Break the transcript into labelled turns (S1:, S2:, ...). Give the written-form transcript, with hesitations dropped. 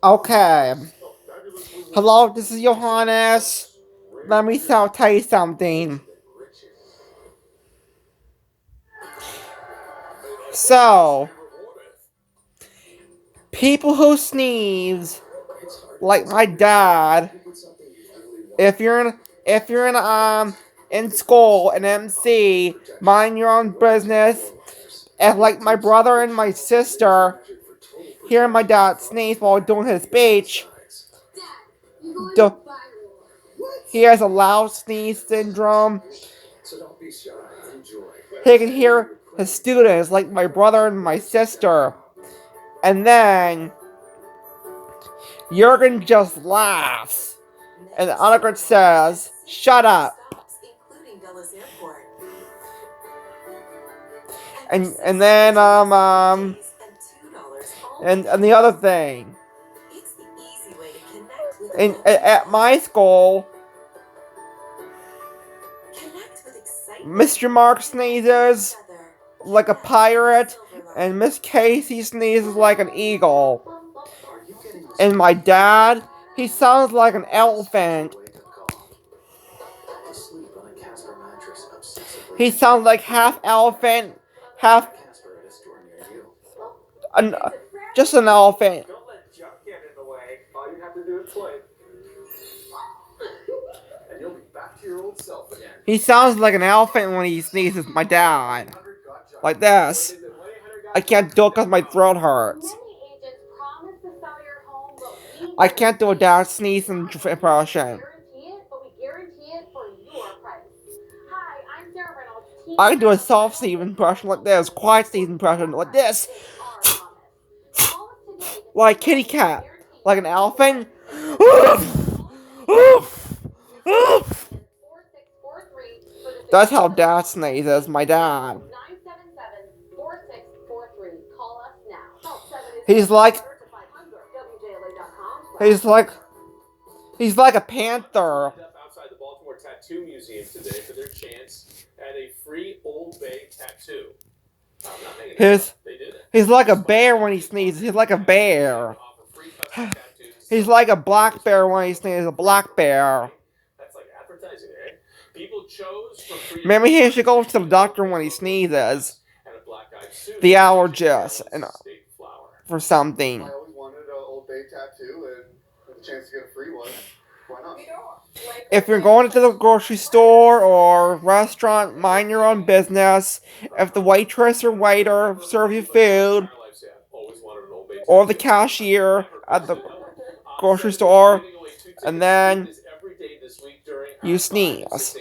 S1: Okay. Hello, this is Johannes. Let me tell you something. So, people who sneeze, like my dad, if you're in school in MC, mind your own business. If like my brother and my sister hear my dad sneeze while doing his speech, the, he has a loud sneeze syndrome. He can hear his students, like my brother and my sister. And then Jurgen just laughs. And Annegret says, "Shut up." And then and the other thing. At my school, Mr. Mark sneezes like a pirate, and Miss Casey sneezes like an eagle. And my dad, he sounds like an elephant. He sounds like half elephant, half an, just an elephant. He sounds like an elephant when he sneezes, my dad. Like this. I can't do it because my throat hurts. I can't do a dad sneeze impression. I can do a soft sneeze impression like this, quiet sneeze impression like this. Like kitty cat. Like an elephant. That's how dad sneezes, my dad. He's like he's like he's like a panther.
S2: Outside the Baltimore Tattoo Museum today for their chance at a free Old Bay tattoo.
S1: He's like a bear when he sneezes. He's like a bear. He's like a black bear when he sneezes. A black bear.
S2: That's like advertising, eh? People chose from
S1: Maybe he should go to the doctor when he sneezes. The allergist and for something.
S3: I always wanted an Old Bay tattoo and with a chance to get a free one. Why not?
S1: If you're going to the grocery store or restaurant, mind your own business. If the waitress or waiter serve you food, or the cashier at the grocery store, and then you sneeze.